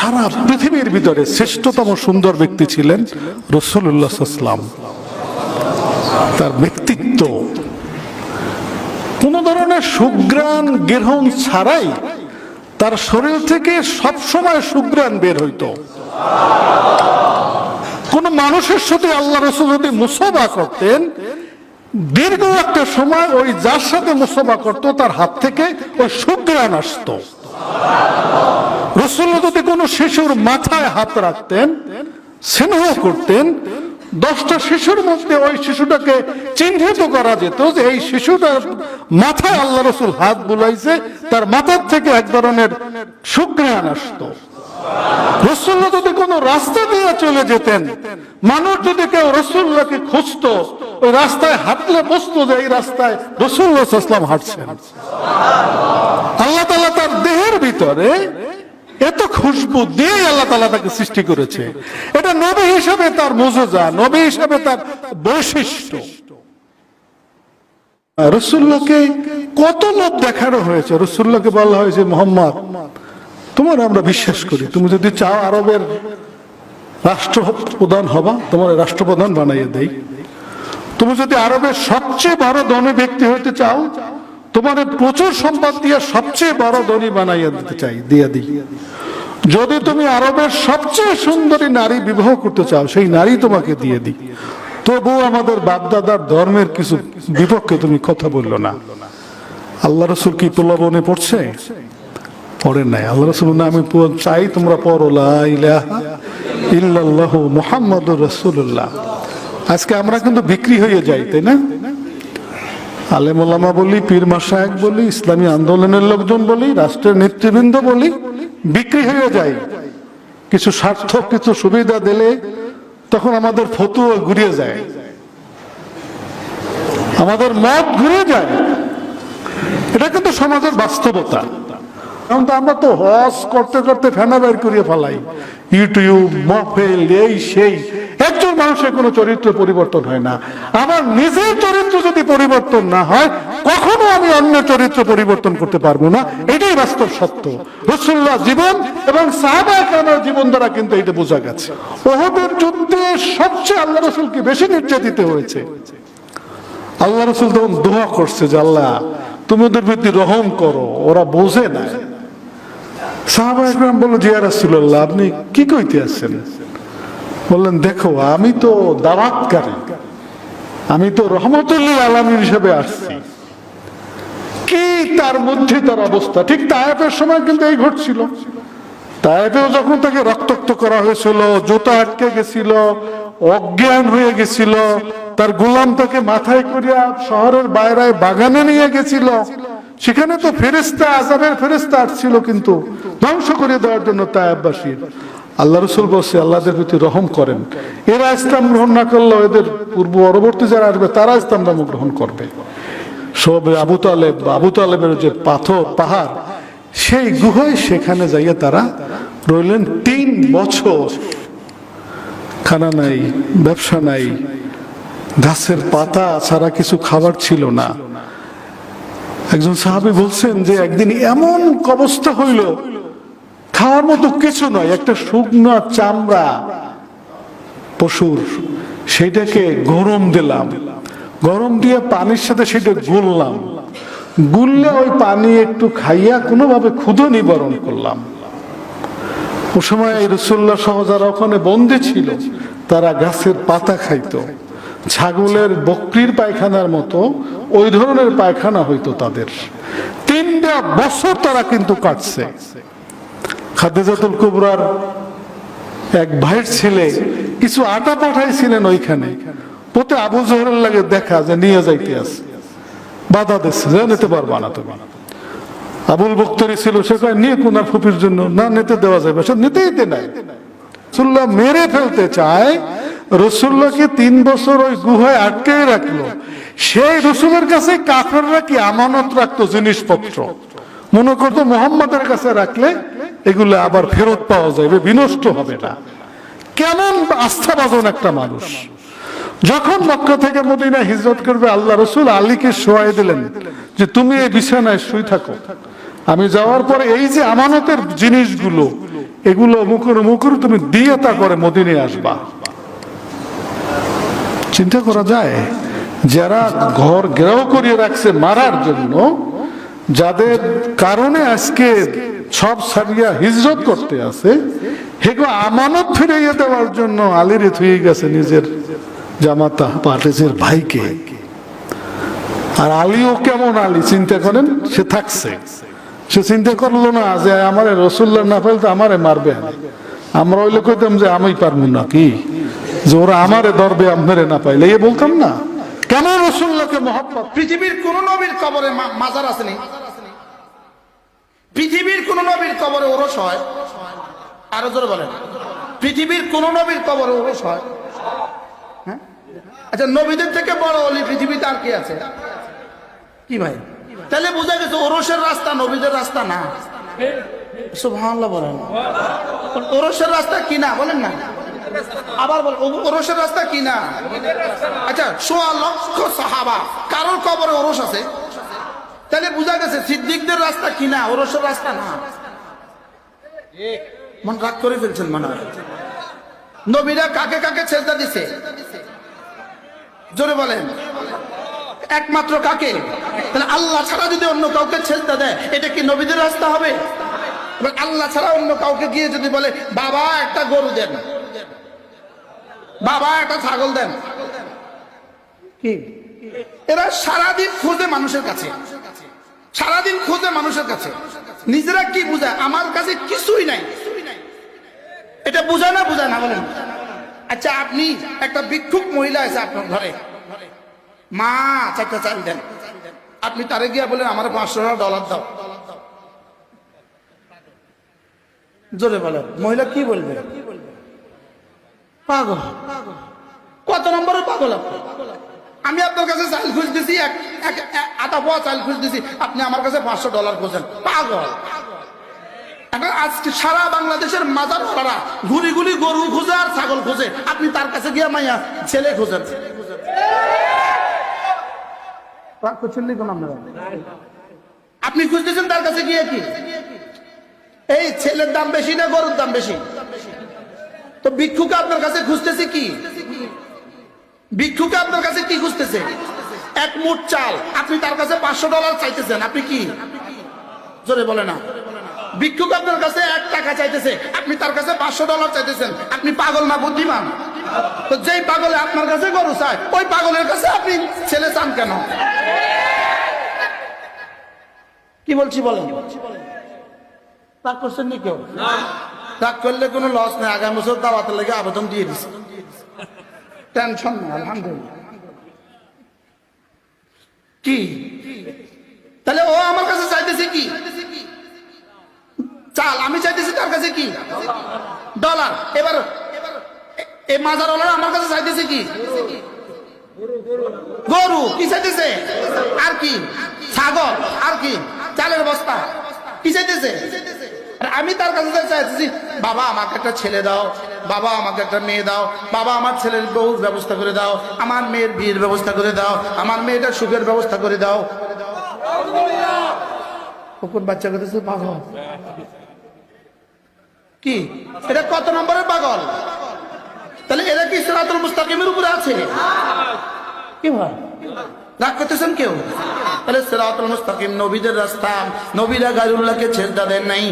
সারা পৃথিবীর ভিতরে শ্রেষ্ঠতম সুন্দর ব্যক্তি ছিলেন রাসূলুল্লাহ সাল্লাল্লাহু আলাইহি ওয়াসাল্লাম। তার ব্যক্তিত্ব কোন ধরনের সুঘ্রাণ গ্রহণ ছাড়াই তার শরীর থেকে সবসময় সুঘ্রাণ বের হইতো। কোন মানুষের সাথে আল্লাহ রাসূল যদি মুসাফা করতেন, দীর্ঘ একটা সময় ওই যার সাথে মুসাফা করতো তার হাত থেকে ওই সুঘ্রাণ আসতো। রাসূল যদি কোনো শিশুর মাথায় হাত রাখতেন, স্নেহ করতেন, 10টা শিশুর মধ্যে ওই শিশুটাকে চিহ্নিত করা যেত যে এই শিশুটার মাথায় আল্লাহ রাসূল হাত বুলাইছে, তার মাথার থেকে এক ধরনের সুঘ্রাণ আসতো। রাসূলুল্লাহ যদি কোনো রাস্তা দিয়ে চলে যেতেন, মানুষ যদি কেউ রাসূলুল্লাহকে খুঁজতো, ওই রাস্তায় হাঁটলে বুঝতো যে এই রাস্তায় রাসূলুল্লাহ সাল্লাল্লাহু আলাইহি ওয়াসাল্লাম হাঁটছেন। আল্লাহ তাআলা তার দেহের ভিতরে এত খুশবু দিয়ে আল্লাহ তাআলা তাকে সৃষ্টি করেছে। এটা নবী হিসেবে তার মুজিজা, নবী হিসেবে তার বৈশিষ্ট্য। রাসূলুল্লাহকে কত লোক দেখানো হয়েছে। রাসূলুল্লাহকে বলা হয়েছে, মুহাম্মদ তোমার আমরা বিশ্বাস করি, তুমি যদি চাও আরবের রাষ্ট্রপ্রধান হবা, তোমার রাষ্ট্রপ্রধান বানাইয়ে দেই। তুমি যদি আরবের সবচেয়ে বড় ধনী ব্যক্তি হইতে চাও, তোমার প্রচুর সম্পদ দিয়ে সবচেয়ে বড় ধনী বানাইয়া দিতে চাই, দিয়ে দিই। যদি তুমি আরবের সবচেয়ে সুন্দরী নারী বিবাহ করতে চাও, সেই নারী তোমাকে দিয়ে দিই। তবুও আমাদের বাপদাদার ধর্মের কিছু বিপক্ষে তুমি কথা বললো না। আল্লাহ রাসূল কি প্রলোভনে পড়ছে? পড়েন নাই। আল্লাহ রাসূল না, আমি চাই তোমরা পড়ো লা ইলাহা ইল্লাল্লাহু মুহাম্মাদুর রাসূলুল্লাহ। আজকে আমরা কিন্তু বিক্রি হয়ে যাই, তাই না? আলেম ওলামা বলি, পীর মাশায়েখ বলি, ইসলামী আন্দোলনের লোকজন বলি, রাষ্ট্রের নেতৃবৃন্দ বলি, বিক্রি হয়ে যায়। কিছু স্বার্থ, কিছু সুবিধা দিলে তখন আমাদের ফতুয়া ঘুরিয়ে যায়, আমাদের মত ঘুরে যায়। এটা কিন্তু সমাজের বাস্তবতা। কারণ আমরা তো হজ করতে করতে ফেনা বের করিয়ে ফেলাই, ইউটিউব, মহফিল, এই সেই। একজন মানুষের কোনো চরিত্র পরিবর্তন হয় না। আমার নিজের চরিত্র যদি পরিবর্তন না হয়, কখনো আমি অন্য চরিত্র পরিবর্তন করতে পারবো না। এটাই বাস্তব সত্য। রাসূলুল্লাহ জীবন এবং সাহাবায়ে কেরামের জীবন দ্বারা কিন্তু এটা বোঝা গেছে। উহুদের যুদ্ধে সবচেয়ে আল্লাহ রাসূলকে বেশি নির্যাতিত হয়েছে। আল্লাহ রাসূল তখন দোয়া করছে যে আল্লাহ তুমি ওদের প্রতি রহম করো, ওরা বোঝে না। সাহাবায়ে কেরাম বলল, যে ইয়া রাসূলুল্লাহ আপনি কি কইতে আছেন? বললেন, দেখো আমি তো দাওয়াতকারী, আমি তো রহমতুল লিল আলামিন হিসেবে আসছি। কি তার মধ্যে তার অবস্থা। ঠিক তায়েফের সময় কিন্তু এই ঘটছিল। তায়েফেও যখন তাকে রক্তাক্ত করা হয়েছিল, জুতা আটকে গেছিল, অজ্ঞান হয়ে গেছিল, তার গোলাম তাকে মাথায় করিয়া শহরের বাইরে বাগানে নিয়ে গেছিল, সেখানে তো ফেরেশতা, আযাবের ফেরেশতা আসছিল কিন্তু ধ্বংস করে দেওয়ার জন্য তায়েফবাসীর। আল্লাহ রাসূল বলছে, আল্লাহদের প্রতি রহম করেন, এরা ইসলাম গ্রহণ না করলেও এদের পূর্ববর্তী যারা আসবে তারা ইসলাম গ্রহণ করবে। সব আবু তালেবের যে পাহাড়, সেই গুহায় সেখানে যাইয়া তারা রইলেন 3 বছর। খানা নাই, ব্যবসা নাই, গাছের পাতা ছাড়া কিছু খাবার ছিল না। একজন সাহাবী বলছেন যে একদিন এমন অবস্থা হইল, খাওয়ার মতো কিছু নয়, একটা শুকনো চামড়া পশুর, সেটাকে গরম দিলাম, গরম দিয়ে পানির সাথে সেটা গুললাম, গুললে ওই পানি একটু খাইয়া কোনোভাবে ক্ষুধা নিবারণ করলাম। ও সময় রাসূলুল্লাহ সহ যারা ওখানে বন্দী ছিল তারা গাছের পাতা খাইতো। ছাগলের, বকরির পায়খানার মতো ওই ধরনের পায়খানা হইতো তাদের। 3টা বছর তারা কিন্তু কাটছে। খাদিজাতুল কুবরার এক ভাইয়ের ছেলে কিছু আটা পাঠাইছিলেন ওইখানে, পথে আবু জহরের লাগে দেখা যে নিয়ে যাইতে আছে, বাধা দিচ্ছে যে নিতে পারবা না তুমি। আবুল বক্তরি ছিল, সে কয় নিয়ে কোনার ফুপির জন্য, না নিতে দেওয়া যাবে, সে নিতেই নাই। রাসূলুল্লাহ মেরে ফেলতে চায়, রাসূলুল্লাহকে 3 বছর ওই গুহায় আটকে রাখলো। সেই রাসূলের কাছে কাফেররা কি আমানত রাখতো জিনিসপত্র, মনে করতো মুহাম্মাদের কাছে রাখলে এগুলো আবার ফেরত পাওয়া যাবে, বিনষ্ট হবে না। কেমন আস্থাভাজন একটা মানুষ। যখন মক্কা থেকে মদিনা হিজরত করবে, আল্লাহ রাসূল আলীকে শোয়াই দিলেন যে তুমি এই বিছানায় শুয়ে থাকো, আমি যাওয়ার পরে এই যে আমানতের জিনিসগুলো এগুলো মুখের তুমি দিয়ে তারপরে মদিনে আসবা। চিন্তা করা যায়, যারা ঘর ঘেরাও করিয়ে রাখছে মারার জন্য, যাদের কারণে আজকে সব সারিয়া হিজরত করতে আছে, হেগো আমানত ফিরিয়ে দেওয়ার জন্য আলীরে থুয়ে গেছে নিজের জামাতা পাটেজের ভাইকে। আর আলীও কেমন আলী চিন্তা করেন, সে থাকছে, সে চিন্তা করলো না যে আমারে রসুল্লাহ না পাইলে তো আমারে মারবে। আমরা হইলে কইতাম যে আমি পারবো না, কি যে ওরা আমারে ধরবে আপনারে না পাইলে, এ বলতাম না। কেন রসুল্লাহকে মহব্বত? পৃথিবীর কোন নবীর কবরে মাজার আসেনি, পৃথিবীর কোন নবীর কবরে ওরস হয়? আরো জোরে বলেন, পৃথিবীর কোন নবীর কবরে ওরস হয়? হ্যাঁ, আচ্ছা, নবীদের থেকে বড় অলি পৃথিবীতে আর কি আছে? কি ভাই, তাহলে বোঝা গেছে ওরসের রাস্তা নবীদের রাস্তা না। সুবহানাল্লাহ বলেন। ওরসের রাস্তা কি না বলেন না, আবার বল, ওরসের রাস্তা কি না? আচ্ছা, ১৬ লক্ষ সাহাবা কারোর কবরে ওরস আছে, তাহলে বোঝা গেছে সিদ্দিকদের রাস্তা কি না, ওরসের রাস্তা না। মন রাগ করে ফেলছেন মনে হয়। নবীরা কাকে কাকে সেজদা দিছে? জোরে বলেন, একমাত্র কাকে? তাহলে আল্লাহ ছাড়া যদি অন্য কাউকে সেজদা দেয়, এটা কি নবীদের রাস্তা হবে? আল্লাহ ছাড়া অন্য কাউকে গিয়ে যদি বলে বাবা একটা গরু দেন, বাবা একটা ছাগল দেন, কি? এরা সারাদিন খোঁজে মানুষের কাছে, সারাদিন খোঁজে মানুষের কাছে, নিজেরা কি বুঝায় আমার কাছে কিছুই নাই, এটা বুঝায় না? বুঝায় না বলেন। আচ্ছা, আপনি একটা ভিক্ষুক মহিলা আছে আপনার ঘরে, মা 4টা চাল দেন, আপনি তারে গিয়া বলেন আমার $500 দাও, জোরে বলেন, মহিলা কি বলবে? পাগল। কত নম্বরের পাগল আপনি? আমি আপনার কাছে চাল খুঁজতেছি, আধা পোয়া চাল খুঁজতেছি, আপনি আমার কাছে $500 খোঁজেন, পাগল। এখন আজকে সারা বাংলাদেশের মাজার ওরা ঘুরি ঘুরি গরু খোঁজে আর ছাগল খোঁজে, আপনি তার কাছে গিয়া মাইয়া ছেলে খোঁজেন। আপনি খুঁজতেছেন তার কাছে গিয়ে কি? এই ছেলের দাম বেশি না গরুর দাম বেশি? তো ভিক্ষুকে আপনার কাছে খুঁজতেছে কি? ভিক্ষুকে আপনার কাছে কি খুঁজতেছে? এক মুঠ চাল, আপনি তার কাছে $500 চাইতেছেন, আপনি কি? জোরে বলে না। ভিক্ষুক আপনার কাছে 1 টাকা চাইতেছে, আপনি তার কাছে $500 চাইতেছেন, আপনি পাগল না বুদ্ধিমান? তো যেই পাগলে আপনার কাছে গরু চায়, ওই পাগলের কাছে আপনি ছেলে চান কেন? কি বলছি বলেন? রাগ করছেন নি কেউ? রাগ করলে কোনো লস নেই, আগামী বছর দাওয়াতের লেগে আবেদন দিয়ে দিচ্ছে, টেনশন নেই, আলহামদুলিল্লাহ। কি তাহলে ও আমার কাছে চাইতেছে কি? চাল। আমি চাইতেছি তার কাছে কি? $। এবার এই মাজারওয়ালা আমার কাছে চাইতেছে কি? গরু। কি চাইতেছে? আর কি? ছাগল। আর কি? চালের বস্তা। কি চাইতেছে? আমি তার কাছে চাইতেছি বাবা আমাকে একটা ছেলে দাও, বাবা আমাকে একটা মেয়ে দাও, বাবা আমার ছেলের বউর ব্যবস্থা করে দাও, আমার মেয়ের বিয়ের ব্যবস্থা করে দাও, আমার মেয়েটার সুখের ব্যবস্থা করে দাও। কুকুর বাচ্চা করতেছে পাগল। কি এটা কত নম্বরের পাগল? তাহলে এরা কি সিরাতুল মুস্তাকিমের উপরে আছে? কি ভাই রাগ করতেছেন কেউ? তাহলে সিরাতুল মুস্তাকিম নবীদের রাস্তা, নবীরা গায়রুল্লাহকে ছেড়ে দেন নাই।